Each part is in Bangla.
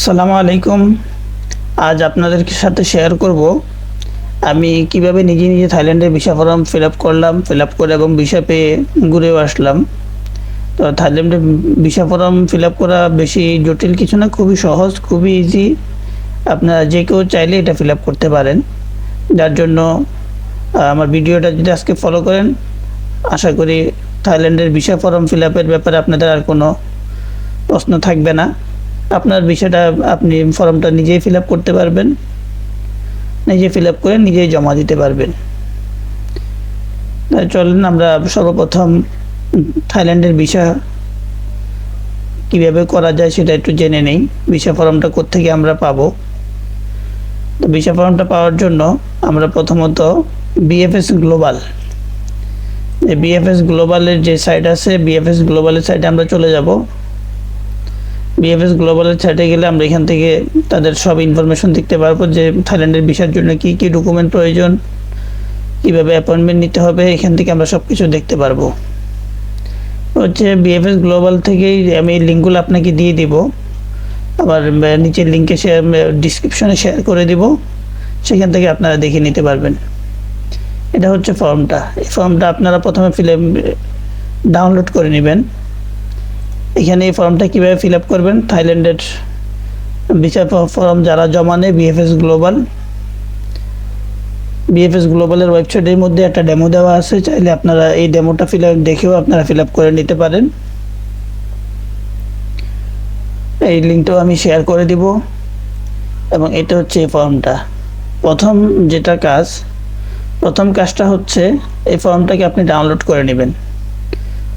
আসসালামু আলাইকুম। আজ আপনাদের সাথে শেয়ার করব আমি কিভাবে নিজে নিজে থাইল্যান্ডের ভিসা ফর্ম ফিল আপ করে এবং ভিসা পেয়ে ঘুরেও আসলাম। তো থাইল্যান্ডের ভিসা ফর্ম ফিল আপ করা বেশি জটিল কিছু না, খুবই সহজ, খুবই ইজি। আপনারা যে কেউ চাইলে এটা ফিল আপ করতে পারেন। যার জন্য আমার ভিডিওটা যদি আজকে ফলো করেন, আশা করি থাইল্যান্ডের ভিসা ফর্ম ফিল আপের ব্যাপারে আপনাদের আর কোনো প্রশ্ন থাকবে না। আপনার বিষয়টা আপনি ফর্মটা নিজেই ফিল আপ করতে পারবেন, নিজে ফিল আপ করে নিজেই জমা দিতে পারবেন। চলেন আমরা সর্বপ্রথম থাইল্যান্ডের ভিসা কিভাবে করা যায় সেটা একটু জেনে নেই। ভিসা ফর্মটা কোত্থেকে আমরা পাবো? তো ভিসা ফর্মটা পাওয়ার জন্য আমরা প্রথমত বিএফএস গ্লোবাল, বিএফএস গ্লোবালের যে সাইট আছে, বিএফএস গ্লোবালের সাইটে আমরা চলে যাব। বিএফএস গ্লোবালের সাইটে গেলে আমরা এখান থেকে তাদের সব ইনফরমেশন দেখতে পারবো, যে থাইল্যান্ডের ভিসার জন্য কি কি ডকুমেন্ট প্রয়োজন, কিভাবে অ্যাপয়েন্টমেন্ট নিতে হবে, এখান থেকে আমরা সব কিছু দেখতে পারবো। হচ্ছে বিএফএস গ্লোবাল থেকেই আমি লিঙ্কগুলো আপনাকে দিয়ে দিব, আবার নিচের লিঙ্কে ডিসক্রিপশনে শেয়ার করে দিব, সেখান থেকে আপনারা দেখে নিতে পারবেন। এটা হচ্ছে ফর্মটা। এই ফর্মটা আপনারা প্রথমে ডাউনলোড করে নেবেন। এখানে এই ফর্মটা কীভাবে ফিল আপ করবেন, থাইল্যান্ডের ভিসা ফর্ম যারা জমা নেয় বিএফএস গ্লোবালের ওয়েবসাইটের মধ্যে একটা ডেমো দেওয়া আছে, চাইলে আপনারা এই ডেমোটা দেখেও আপনারা ফিল আপ করে নিতে পারেন। এই লিঙ্কটাও আমি শেয়ার করে দিব। এবং এটা হচ্ছে এই ফর্মটা। প্রথম কাজটা হচ্ছে এই ফর্মটাকে আপনি ডাউনলোড করে নেবেন।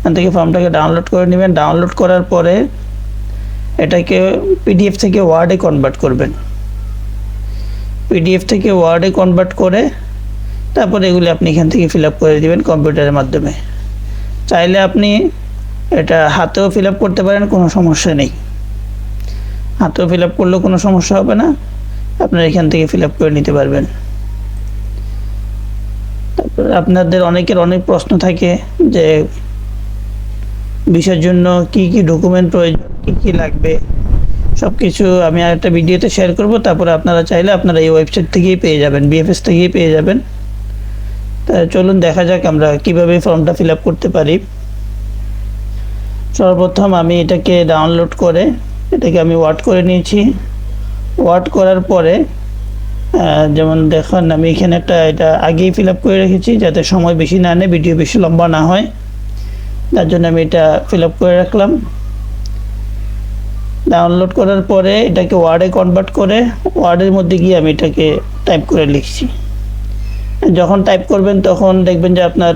এখান থেকে ফর্মটাকে ডাউনলোড করে নেবেন। ডাউনলোড করার পরে এটাকে পিডিএফ থেকে ওয়ার্ডে কনভার্ট করবেন। পিডিএফ থেকে ওয়ার্ডে কনভার্ট করে তারপরে এগুলি আপনি এখান থেকে ফিল আপ করে দেবেন কম্পিউটারের মাধ্যমে। চাইলে আপনি এটা হাতেও ফিল আপ করতে পারেন, কোনো সমস্যা নেই। হাতেও ফিল আপ করলেও কোনো সমস্যা হবে না, আপনারা এখান থেকে ফিল আপ করে নিতে পারবেন। তারপর আপনাদের অনেকের অনেক প্রশ্ন থাকে যে ভিসার জন্য কি কি ডকুমেন্ট প্রয়োজন, কি কি লাগবে, সব কিছু আমি আরেকটা ভিডিওতে শেয়ার করব। তারপরে আপনারা চাইলে আপনারা এই ওয়েবসাইট থেকেই পেয়ে যাবেন, বিএফএস থেকেই পেয়ে যাবেন। তা চলুন দেখা যাক আমরা কিভাবে ফর্মটা ফিল আপ করতে পারি। সর্বপ্রথম আমি এটাকে ডাউনলোড করে এটাকে আমি ওয়ার্ড করে নিয়েছি। ওয়ার্ড করার পরে যেমন দেখুন, আমি এখানে এটা আগেই ফিল আপ করে রেখেছি যাতে সময় বেশি না নেয়, ভিডিও বেশি লম্বা না হয়। তার জন্য আমি এটা ফিল আপ করে রাখলাম। ডাউনলোড করার পরে এটাকে ওয়ার্ডে কনভার্ট করে ওয়ার্ডের মধ্যে গিয়ে আমি এটাকে টাইপ করে লিখছি। যখন টাইপ করবেন তখন দেখবেন যে আপনার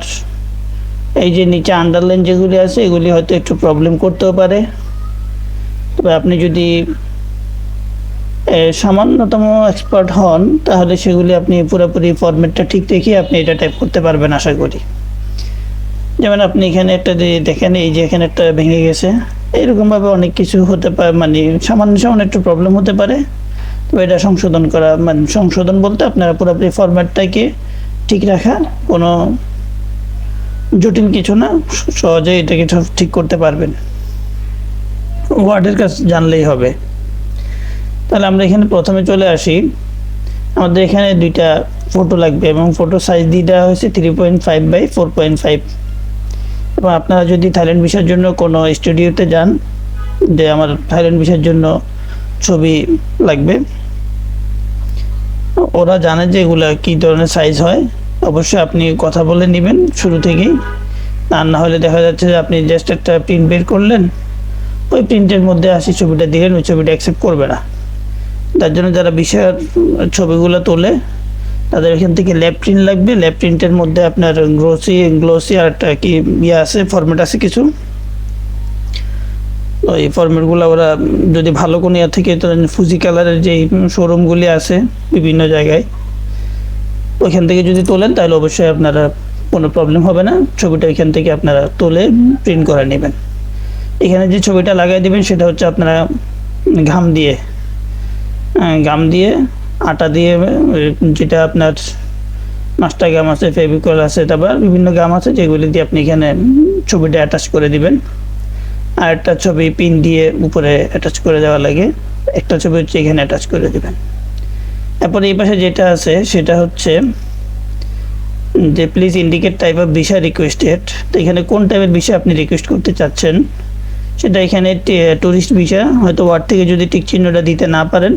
এই যে নিচে আন্ডারলাইন যেগুলি আছে এগুলি হয়তো একটু প্রবলেম করতেও পারে। তবে আপনি যদি সামান্যতম এক্সপার্ট হন তাহলে সেগুলি আপনি পুরোপুরি ফরম্যাটটা ঠিক রেখে আপনি এটা টাইপ করতে পারবেন আশা করি। যেমন আপনি এখানে একটা দেখেন, এই যে এখানে একটা ভেঙে গেছে, এইরকমভাবে অনেক কিছু হতে পারে, মানে সামান্য একটু প্রবলেম হতে পারে। তো এটা সংশোধন বলতে আপনারা পুরোপুরি ফরম্যাটটাকে ঠিক রাখা, কোনো জটিল কিছু না, সহজে এটাকে ঠিক করতে পারবেন। ওয়ার্ডের কাজ জানলেই হবে। তাহলে আমরা এখানে প্রথমে চলে আসি। আমাদের এখানে দুইটা ফটো লাগবে এবং ফটো সাইজ দিয়ে দেওয়া হয়েছে 3.5 বাই 4.5। এবং আপনারা যদি থাইল্যান্ড ভিসার জন্য কোনো স্টুডিওতে যান, যে আমার থাইল্যান্ড ভিসার জন্য ছবি লাগবে, ওরা জানে যে এগুলো কী ধরনের সাইজ হয়। অবশ্যই আপনি কথা বলে নেবেন শুরু থেকেই, আর না হলে দেখা যাচ্ছে যে আপনি জাস্ট একটা প্রিন্ট বের করলেন, ওই প্রিন্টের মধ্যে আসি ছবিটা দিলেন, ওই ছবিটা অ্যাকসেপ্ট করবে না। তার জন্য যারা ভিসার ছবিগুলো তোলে তাদের এখান থেকে ল্যাব প্রিন্ট লাগবে। ল্যাব প্রিন্টের মধ্যে আপনার গ্লোসি আর একটা কি আছে, ফরম্যাট আছে কিছু। ওই ফরম্যাটগুলো ওরা যদি ভালো কোনো থেকে ফুজি কালারের যে শোরুমগুলি আছে বিভিন্ন জায়গায়, ওইখান থেকে যদি তোলেন তাহলে অবশ্যই আপনারা কোনো প্রবলেম হবে না। ছবিটা এখান থেকে আপনারা তুলে প্রিন্ট করে নেবেন। এখানে যে ছবিটা লাগাই দেবেন সেটা হচ্ছে আপনারা ঘাম দিয়ে আটা দিয়ে, যেটা আপনার মাস্টার গাম আছে, ফেভিকল আছে, তারপর বিভিন্ন গাম আছে, যেগুলি দিয়ে আপনি এখানে ছবিটা অ্যাটাচ করে দিবেন। আর একটা ছবি পিন দিয়ে উপরে অ্যাটাচ করে দেওয়া লাগে। একটা ছবি হচ্ছে এখানে অ্যাটাচ করে দেবেন। এরপর এই পাশে যেটা আছে সেটা হচ্ছে যে please indicate type of visa requested. তো এখানে কোন টাইপের ভিসা আপনি রিকোয়েস্ট করতে চাচ্ছেন সেটা এখানে ট্যুরিস্ট ভিসা, হয়তো ওয়ার্ড থেকে যদি টিক চিহ্নটা দিতে না পারেন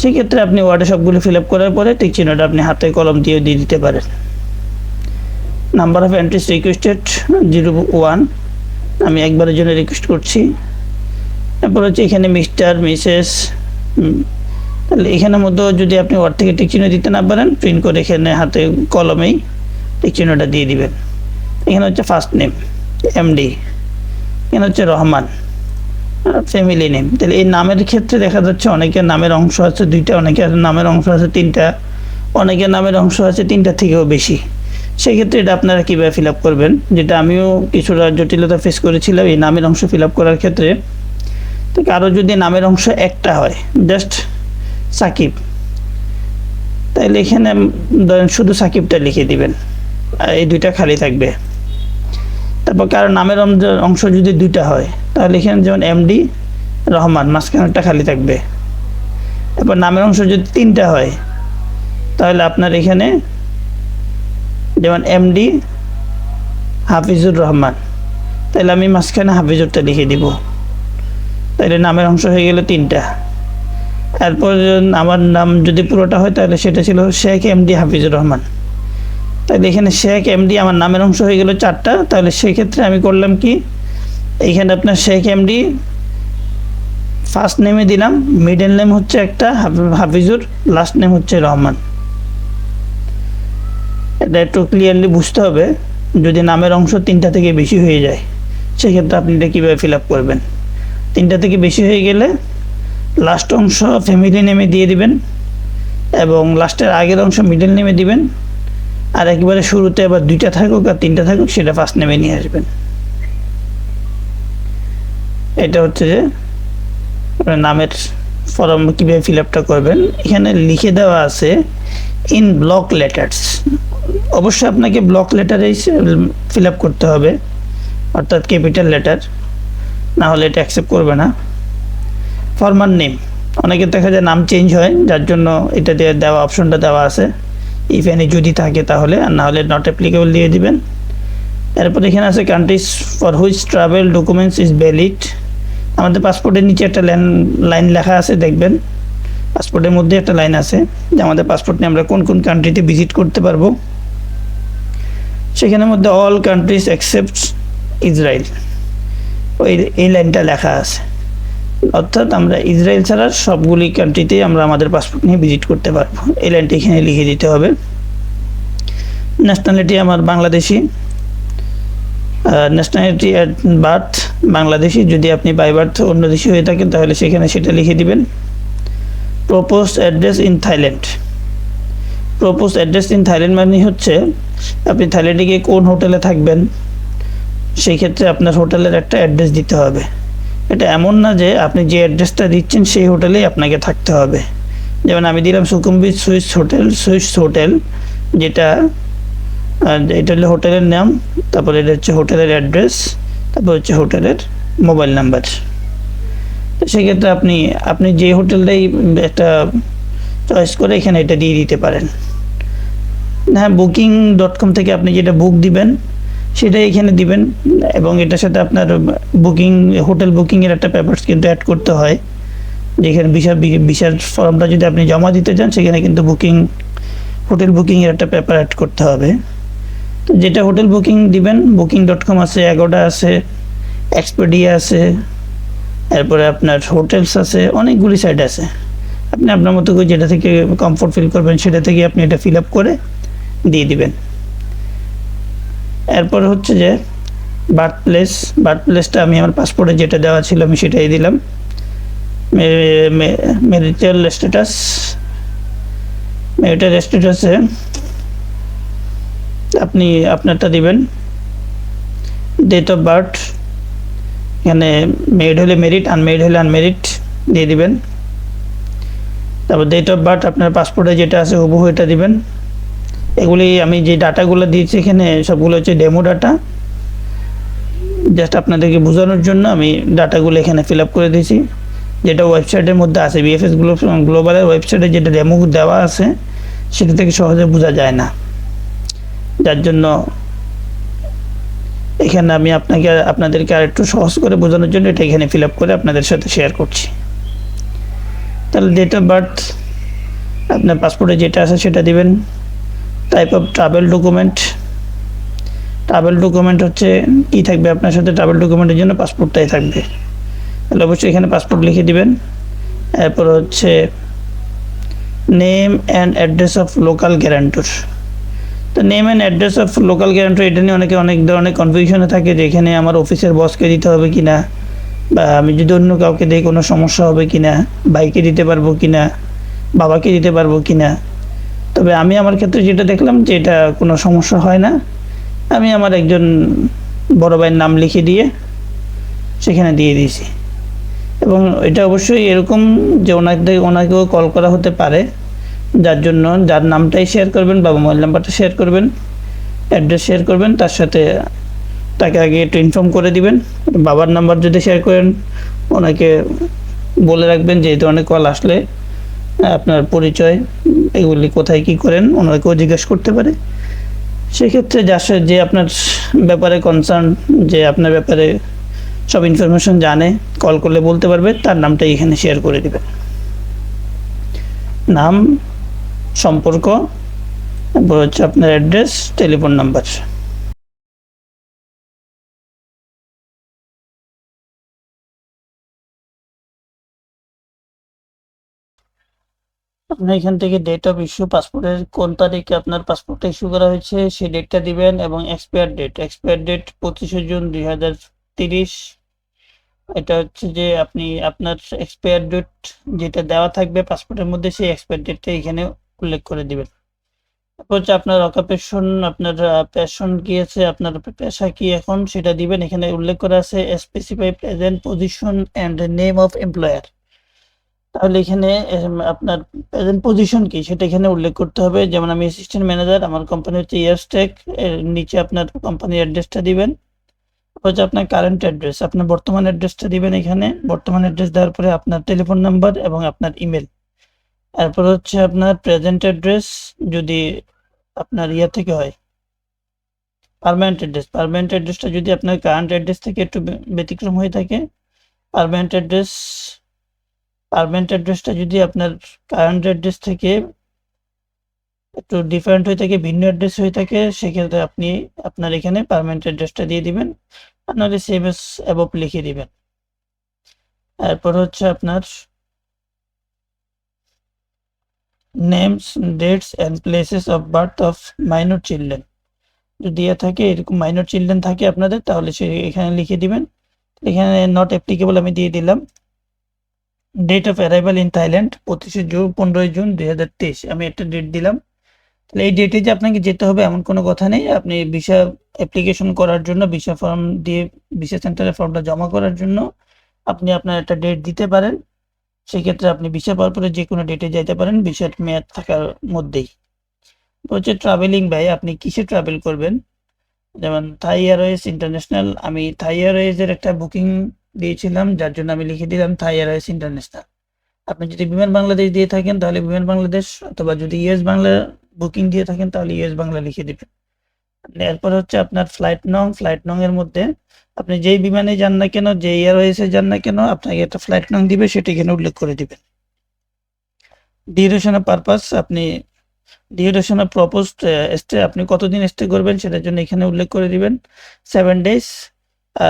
সেক্ষেত্রে আপনি ওয়ার্ডে সবগুলো ফিল আপ করার পরে টিক চিহ্নটা আপনি হাতে কলম দিয়ে দিতে পারেন। নাম্বার অফ এন্ট্রিজ রিকোয়েস্টেড 01, আমি একবারের জন্য রিকোয়েস্ট করছি। তারপর হচ্ছে এখানে মিস্টার মিসেস, তাহলে এখানের মধ্যে যদি আপনি ওয়ার্ড থেকে টিক চিহ্ন দিতে না পারেন প্রিন্ট করে এখানে হাতে কলমেই টিক চিহ্নটা দিয়ে দিবেন। এখানে হচ্ছে ফার্স্ট নেম এমডি, এখানে হচ্ছে রহমান ফ্যামিলি নেম। তাহলে এই নামের ক্ষেত্রে দেখা যাচ্ছে অনেকের নামের অংশ আছে 2টা, অনেকের নামের অংশ আছে 3টা, অনেকের নামের অংশ আছে 3টার থেকেও বেশি। সেক্ষেত্রে এটা আপনারা কীভাবে ফিল আপ করবেন, যেটা আমিও কিছুটা জটিলতা ফেস করেছিলাম এই নামের অংশ ফিল আপ করার ক্ষেত্রে। তো কারো যদি নামের অংশ একটা হয়, জাস্ট সাকিব, তাইলে এখানে ধরেন শুধু সাকিবটা লিখে দিবেন, আর এই 2টা খালি থাকবে। তারপর কারো নামের অংশ যদি 2টা হয় তাহলে এখানে যেমন এমডি রহমান, মাঝখানেরটা খালি থাকবে। এরপর নামের অংশ যদি 3টা হয় তাহলে আপনার এখানে যেমন এমডি হাফিজুর রহমান, তাহলে আমি মাঝখানে হাফিজুরটা লিখে দিব, তাহলে নামের অংশ হয়ে গেল 3টা। এরপর আমার নাম যদি পুরোটা হয় তাহলে সেটা ছিল শেখ এমডি হাফিজুর রহমান, তাহলে এখানে শেখ এমডি আমার নামের অংশ হয়ে গেল 4টা। তাহলে সেক্ষেত্রে আমি করলাম কি, এইখানে আপনার শেখ এমডি ফার্স্ট নেমে দিলাম, মিডল নেম হচ্ছে একটা হাফিজুর, লাস্ট নেম হচ্ছে রহমান। এটা একটু ক্লিয়ারলি বুঝতে হবে, যদি নামের অংশ 3টা থেকে বেশি হয়ে যায় সেক্ষেত্রে আপনি এটা কীভাবে ফিল আপ করবেন। 3টা থেকে বেশি হয়ে গেলে লাস্ট অংশ ফ্যামিলি নেমে দিয়ে দিবেন এবং লাস্টের আগের অংশ মিডল নেমে দিবেন, আর একেবারে শুরুতে আবার 2টা থাকুক আর 3টা থাকুক সেটা ফার্স্ট নেমে নিয়ে আসবেন। এটা হচ্ছে যে নামের ফর্ম কীভাবে ফিল আপটা করবেন। এখানে লিখে দেওয়া আছে ইন ব্লক লেটার্স, অবশ্যই আপনাকে ব্লক লেটারেই ফিল আপ করতে হবে, অর্থাৎ ক্যাপিটাল লেটার, না হলে এটা অ্যাকসেপ্ট করবে না। ফরমার নেম, অনেকের দেখা যায় নাম চেঞ্জ হয়, যার জন্য এটা দিয়ে দেওয়া অপশনটা দেওয়া আছে, ইফ এনি যদি থাকে তাহলে, আর না হলে নট অ্যাপ্লিকেবল দিয়ে দিবেন। এরপর এখানে আছে countries for which travel documents is valid. আমাদের পাসপোর্টের নিচে একটা লাইন লেখা আছে, দেখবেন পাসপোর্টের মধ্যে একটা লাইন আছে যে আমাদের পাসপোর্ট নিয়ে আমরা কোন কোন কান্ট্রিতে ভিজিট করতে পারবো। সেখানের মধ্যে অল কান্ট্রিজ এক্সেপ্ট ইসরায়েল, এই লাইনটা লেখা আছে, অর্থাৎ আমরা ইসরায়েল ছাড়া সবগুলি কান্ট্রিতেই আমরা আমাদের পাসপোর্ট নিয়ে ভিজিট করতে পারবো। এই লাইনটা এখানে লিখে দিতে হবে। ন্যাশনালিটি আমার Bangladeshi, nationality at birth Bangladeshi, যদি আপনি বাই বার্থ অন্য দেশি হয়ে থাকেন তাহলে সেখানে সেটা লিখে দিবেন। Propose address in Thailand, propose address in Thailand মানে হচ্ছে আপনি থাইল্যান্ডে গিয়ে কোন হোটেলে থাকবেন, সেই ক্ষেত্রে আপনার হোটেলের একটা অ্যাড্রেস দিতে হবে। এটা এমন না যে আপনি যে অ্যাড্রেসটা দিচ্ছেন সেই হোটেলেই আপনাকে থাকতে হবে। যেমন আমি দিলাম সুকুমবিট সুইস হোটেল, যেটা এটা হলো হোটেলের নাম, তারপরে এটা হচ্ছে হোটেলের অ্যাড্রেস, তারপর হচ্ছে হোটেলের মোবাইল নাম্বার। তো সেক্ষেত্রে আপনি যে হোটেলটাই একটা চয়েস করে এখানে এটা দিয়ে দিতে পারেন। হ্যাঁ, booking.com থেকে আপনি যেটা বুক দিবেন সেটাই এখানে দিবেন, এবং এটার সাথে আপনার হোটেল বুকিংয়ের একটা পেপারস কিন্তু অ্যাড করতে হয়, যেখানে ভিসার ফর্মটা যদি আপনি জমা দিতে চান সেখানে কিন্তু হোটেল বুকিংয়ের একটা পেপার অ্যাড করতে হবে। তো যেটা হোটেল বুকিং দিবেন, booking.com আছে, অ্যাগোডা আছে, এক্সপেডিয়া আছে, এরপরে আপনার হোটেলস আছে, অনেকগুলি সাইট আছে। আপনি আপনার মতো করে যেটা থেকে কমফোর্ট ফিল করবেন সেটা থেকে আপনি এটা ফিল আপ করে দিয়ে দিবেন। এরপর হচ্ছে যে বার্থ প্লেসটা আমি আমার পাসপোর্টে যেটা দেওয়া ছিল আমি সেটাই দিলাম। ম্যারিটাল স্ট্যাটাসে আপনি আপনারটা দিবেন। ডেট অফ বার্থ, এখানে মেরিড হলে মেরিড, আনমেরিড হলে আনমেরিড দিয়ে দিবেন। তারপর ডেট অফ বার্থ আপনার পাসপোর্টে যেটা আছে হুবহু এটা দিবেন। এগুলি আমি যে ডাটাগুলো দিয়েছি এখানে সবগুলো হচ্ছে ডেমো ডাটা, জাস্ট আপনাদেরকে বোঝানোর জন্য আমি ডাটাগুলো এখানে ফিল আপ করে দিয়েছি। যেটা ওয়েবসাইটের মধ্যে আছে, বিএফএস গ্লোবালের ওয়েবসাইটে যেটা ডেমো দেওয়া আছে সেটা থেকে সহজে বোঝা যায় না, যার জন্য এখানে আমি আপনাদেরকে আর একটু সহজ করে বোঝানোর জন্য এটা এখানে ফিল আপ করে আপনাদের সাথে শেয়ার করছি। তাহলে ডেট অফ বার্থ আপনার পাসপোর্টে যেটা আছে সেটা দিবেন। টাইপ অফ ট্রাভেল ডকুমেন্ট হচ্ছে কি থাকবে আপনার সাথে, ট্রাভেল ডকুমেন্টের জন্য পাসপোর্টটাই থাকবে, তাহলে অবশ্যই এখানে পাসপোর্ট লিখে দিবেন। এরপর হচ্ছে name and address of local guarantor. তো name and address of local guarantor এটা নিয়ে অনেক ধরনের কনফিউশনে থাকে যে এখানে আমার অফিসের বসকে দিতে হবে কি না, বা আমি যদি অন্য কাউকে দিই কোনো সমস্যা হবে কি না, ভাইকে দিতে পারবো কি না, বাবাকে দিতে পারবো কি না। তবে আমি আমার ক্ষেত্রে যেটা দেখলাম যে এটা কোনো সমস্যা হয় না, আমি আমার একজন বড় ভাইয়ের নাম লিখে দিয়ে সেখানে দিয়ে দিয়েছি। এবং এটা অবশ্যই এরকম যে ওনাকেও কল করা হতে পারে, যার জন্য যার নামটাই শেয়ার করবেন বা মোবাইল নাম্বারটা শেয়ার করবেন, অ্যাড্রেস শেয়ার করবেন, তার সাথে তাকে আগে একটু ইনফর্ম করে দিবেন। বাবার নাম্বার যদি শেয়ার করেন ওনাকে বলে রাখবেন যে এই ধরনের কল আসলে আপনার পরিচয় এগুলি কোথায় কি করেন ওনাকেও জিজ্ঞেস করতে পারে। সেক্ষেত্রে যে আপনার ব্যাপারে কনসার্ন, যে আপনার ব্যাপারে সব ইনফরমেশন জানে, কল করলে বলতে পারবে, তার নামটাই এখানে শেয়ার করে দিবেন। নাম, সম্পর্ক, তারপর হচ্ছে আপনার অ্যাড্রেস, টেলিফোন নাম্বার। আপনি এখান থেকে ডেট অফ ইস্যু, পাসপোর্টের কোন তারিখে আপনার পাসপোর্টটা ইস্যু করা হয়েছে সেই ডেটটা দিবেন, এবং এক্সপায়ার ডেট 25 জুন 2030। এটা হচ্ছে যে আপনি আপনার এক্সপায়ার ডেট যেটা দেওয়া থাকবে পাসপোর্টের মধ্যে সেই এক্সপায়ার ডেটটা এখানে উল্লেখ করে দিবেন। তারপর হচ্ছে আপনার অকুপেশন, আপনার প্যাশন কি আছে, আপনার পেশা কি এখন সেটা দিবেন। এখানে উল্লেখ করা আছে specify present position and name of employer. তাহলে এখানে আপনার প্রেজেন্ট পজিশন কি সেটা এখানে উল্লেখ করতে হবে। যেমন আমি অ্যাসিস্ট্যান্ট ম্যানেজার, আমার কোম্পানি হচ্ছে ইয়ারস্টেক, এর নিচে আপনার কোম্পানির অ্যাড্রেসটা দিবেন। হচ্ছে আপনার কারেন্ট অ্যাড্রেস, আপনার বর্তমান অ্যাড্রেসটা দিবেন। এখানে বর্তমান অ্যাড্রেস দেওয়ার পরে আপনার টেলিফোন নাম্বার এবং আপনার ইমেল। এরপর হচ্ছে আপনার প্রেজেন্ট অ্যাড্রেস যদি আপনার ইয়ে থেকে হয়, পার্মানেন্ট অ্যাড্রেসটা যদি আপনার কারেন্ট অ্যাড্রেস থেকে একটু ব্যতিক্রম হয়ে থাকে, পার্মানেন্ট অ্যাড্রেস পার্মানেন্ট অ্যাড্রেসটা যদি আপনার কারেন্ট অ্যাড্রেস থেকে একটু ডিফারেন্ট হয়ে থাকে, ভিন্ন অ্যাড্রেস হয়ে থাকে, সেক্ষেত্রে আপনি আপনার এখানে পার্মানেন্ট অ্যাড্রেসটা দিয়ে দিবেন, আপনার সেভ এস অ্যাবভ লিখে দিবেন। এরপর হচ্ছে আপনার names, dates and places of birth of minor children. যদি থাকে এরকম মাইনর চিলড্রেন থাকে আপনাদের, তাহলে সে এখানে লিখে দিবেন। এখানে নট অ্যাপ্লিকেবল আমি দিয়ে দিলাম। Date of arrival in Thailand 15 June 2023, আমি একটা ডেট দিলাম। তাহলে এই ডেটে যে আপনাকে যেতে হবে এমন কোনো কথা নেই। আপনি ভিসা অ্যাপ্লিকেশন করার জন্য ভিসা ফর্ম দিয়ে ভিসা সেন্টারে ফর্মটা জমা করার জন্য আপনি আপনার একটা ডেট দিতে পারেন। সেক্ষেত্রে আপনি ভিসা পাওয়ার পরে যে কোনো ডেটে যাইতে পারেন ভিসার মেয়াদ থাকার মধ্যেই। হচ্ছে ট্রাভেলিং ব্যয়, আপনি কিসে ট্রাভেল করবেন। যেমন থাই এয়ারওয়েজ ইন্টারন্যাশনাল, আমি থাই এয়ারওয়েজের একটা বুকিং দিয়েছিলাম, যার জন্য আমি লিখে দিলাম থাই এয়ারওয়েজ ইন্টারন্যাশনাল। আপনি যদি বিমান বাংলাদেশ দিয়ে থাকেন তাহলে বিমান বাংলাদেশ, অথবা যদি ইউএস বাংলা বুকিং দিয়ে থাকেন তাহলে ইউএস বাংলা লিখে দিবেন। এরপর হচ্ছে আপনার ফ্লাইট নং এর মধ্যে আপনি যেই বিমানে যান না কেন, যে এয়ারওয়েজে যান না কেন, আপনাকে একটা ফ্লাইট নং দিবে, সেটা এখানে উল্লেখ করে দিবেন। ডিউরেশন অফ পারপাস, আপনি ডিউরেশন অফ প্রপোজড স্টে, আপনি কতদিন স্টে করবেন সেটার জন্য এখানে উল্লেখ করে দিবেন 7 days।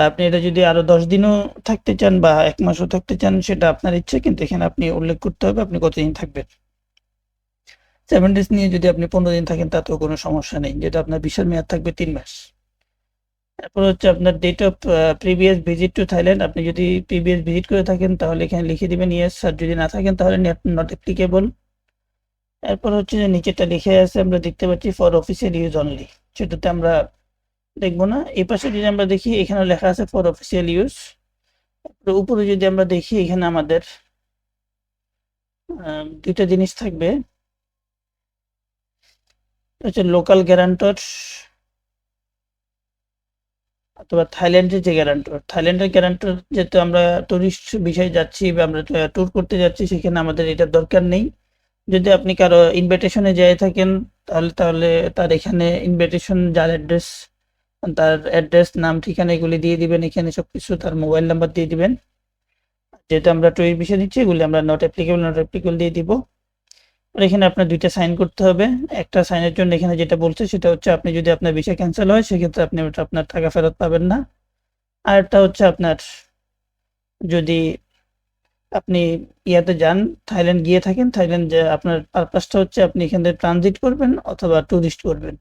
আপনি এটা যদি আরো 10 দিনও থাকতে চান বা 1 মাসও থাকতে চান সেটা আপনার ইচ্ছে, কিন্তু এখানে আপনি উল্লেখ করতে হবে আপনি কতদিন থাকবেন। 7 days নিয়ে যদি আপনি 15 দিন থাকেন তাতেও কোনো সমস্যা নেই, যেটা আপনার ভিসার মেয়াদ থাকবে 3 মাস। তারপর হচ্ছে আপনার date of previous visit to Thailand, আপনি যদি প্রিভিয়াস ভিজিট করে থাকেন তাহলে এখানে লিখে দিবেন ইয়েস, আর যদি না থাকেন তাহলে নট অ্যাপ্লিকেবল। এরপর হচ্ছে যে নিচেটা লিখে আছে আমরা দেখতে পাচ্ছি ফর অফিসিয়াল ইউজ অনলি, সেটাতে আমরা দেখবো না। এই পাশে যদি আমরা দেখি এখানে লেখা আছে ফর অফিসিয়াল ইউজ। উপরে যদি আমরা দেখি এখানে আমাদের দুইটা জিনিস থাকবে, হচ্ছে লোকাল গ্যারান্টর অথবা থাইল্যান্ডের যে গ্যারান্টর, থাইল্যান্ডের গ্যারান্টর যেহেতু আমরা টুরিস্ট বিষয়ে যাচ্ছি বা আমরা ট্যুর করতে যাচ্ছি, সেখানে আমাদের এটার দরকার নেই। যদি আপনি কারো ইনভিটেশনে যেয়ে থাকেন, তাহলে তাহলে তার এখানে ইনভিটেশন যার অ্যাড্রেস, তার অ্যাড্রেস, নাম, ঠিকানা এগুলি দিয়ে দিবেন, এখানে সবকিছু তার মোবাইল নাম্বার দিয়ে দিবেন। যেহেতু আমরা ট্যুর বিষয় দিচ্ছি, এগুলি আমরা নট অ্যাপ্লিকেবল দিয়ে দিব। আর এখানে আপনার ২ টা সাইন করতে হবে। একটা সাইনের জন্য এখানে যেটা বলছে সেটা হচ্ছে, আপনি যদি আপনার ভিসা ক্যানসেল হয় সেক্ষেত্রে আপনি ওটা আপনার টাকা ফেরত পাবেন না। আরেকটা হচ্ছে আপনার যদি আপনি ইয়াতে যান, থাইল্যান্ড গিয়ে থাকেন, থাইল্যান্ড যে আপনার পারপাসটা হচ্ছে আপনি এখান থেকে ট্রানজিট করবেন অথবা টুরিস্ট করবেন,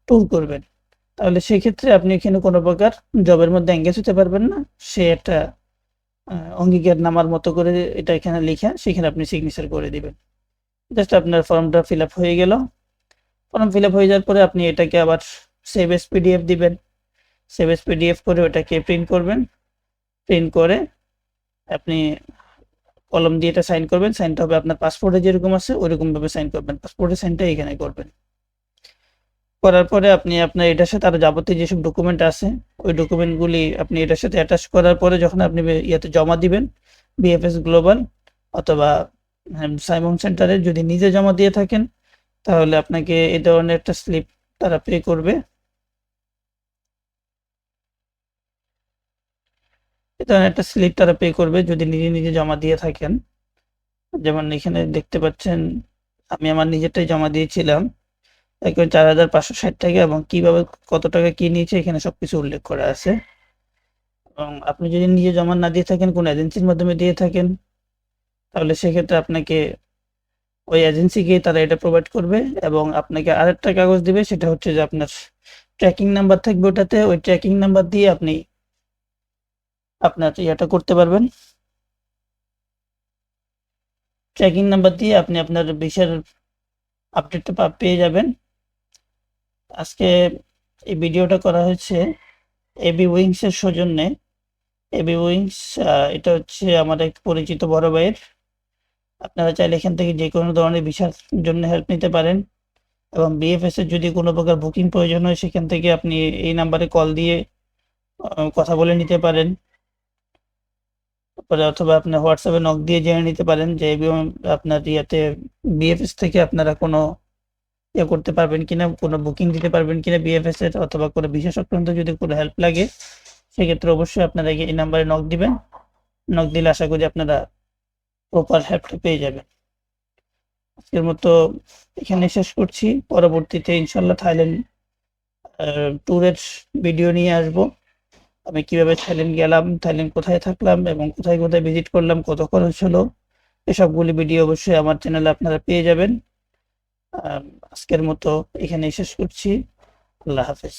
ট্যুর করবেন। তাহলে সেক্ষেত্রে আপনি এখানে কোনো প্রকার জবের মধ্যে এঙ্গেজ হতে পারবেন না। সে একটা অঙ্গীকারনামার মতো করে এটা এখানে লিখা, সেখানে আপনি সিগনেচার করে দিবেন। জাস্ট আপনার ফর্মটা ফিল আপ হয়ে গেল। ফর্ম ফিল আপ হয়ে যাওয়ার পরে আপনি এটাকে আবার সেভ এস পিডিএফ দিবেন। সেভ এস পিডিএফ করে ওটাকে প্রিন্ট করবেন। প্রিন্ট করে আপনি কলম দিয়ে এটা সাইন করবেন। সাইনটা হবে আপনার পাসপোর্টে যেরকম আছে ওইরকম ভাবে সাইন করবেন। পাসপোর্টের সাইনটা এখানে করবেন। করার পরে আপনি আপনার এটার সাথে আরো যাবতীয় যেসব ডকুমেন্ট আছে, ওই ডকুমেন্টগুলি আপনি এটার সাথে অ্যাটাচ করার পরে যখন আপনি ইয়াতে জমা দিবেন, বিএফএস গ্লোবাল অথবা সাইমন সেন্টারে যদি নিজে জমা দিয়ে থাকেন, তাহলে আপনাকে এই ধরনের একটা স্লিপ তারা পে করবে। এই ধরনের একটা স্লিপ তারা পে করবে যদি নিজে নিজে জমা দিয়ে থাকেন। যেমন এখানে দেখতে পাচ্ছেন, আমি আমার নিজেরটাই জমা দিয়েছিলাম। একবার ৪,৫৬০ টাকা, এবং কিভাবে কত টাকা কি নিয়েছে এখানে সবকিছু উল্লেখ করা আছে। এবং আপনি যদি নিজে জমা না দিয়ে থাকেন, কোনো এজেন্সির মাধ্যমে দিয়ে থাকেন, তাহলে সেক্ষেত্রে আপনাকে ওই এজেন্সিকে তারা এটা প্রোভাইড করবে। এবং আপনাকে আরেকটা কাগজ দিবে, সেটা হচ্ছে যে আপনার ট্র্যাকিং নাম্বার থাকবে ওটাতে। ওই ট্র্যাকিং নাম্বার দিয়ে আপনি আপনার ইয়েটা করতে পারবেন। ট্র্যাকিং নাম্বার দিয়ে আপনি আপনার ভিসার আপডেটটা পেয়ে যাবেন। আজকে এই ভিডিওটা করা হয়েছে এবি উইংস এর সৌজন্যে। এবি উইংস এটা হচ্ছে আমার এক পরিচিত বড় ভাইয়ের। আপনারা চাইলে এখান থেকে যে কোনো ধরনের ভিসার জন্য হেল্প নিতে পারেন। এবং বিএফএস এর যদি কোনো প্রকার বুকিং প্রয়োজন হয়, সেখান থেকে আপনি এই নাম্বারে কল দিয়ে কথা বলে নিতে পারেন। তারপরে অথবা আপনি হোয়াটসঅ্যাপে নক দিয়ে জেনে নিতে পারেন যে আপনার ইয়াতে বিএফএস থেকে আপনারা কোনো ইয়ে করতে পারবেন কিনা, কোনো বুকিং দিতে পারবেন কিনা বিএফএস এর, অথবা কোনো ভিসা সংক্রান্ত যদি কোনো হেল্প লাগে, সেক্ষেত্রে অবশ্যই আপনারা এই নাম্বারে নক দিবেন। নক দিলে আশা করি আপনারা প্রপার হেল্পটা পেয়ে যাবেন। আজকের মতো এখানে শেষ করছি। পরবর্তীতে ইনশাল্লাহ থাইল্যান্ড ট্যুরের ভিডিও নিয়ে আসব। আমি কিভাবে থাইল্যান্ড গেলাম, থাইল্যান্ড কোথায় থাকলাম এবং কোথায় কোথায় ভিজিট করলাম, কত খরচ হলো, এসবগুলি ভিডিও অবশ্যই আমার চ্যানেলে আপনারা পেয়ে যাবেন। আজকের মতো এখানেই শেষ করছি। আল্লাহ হাফেজ।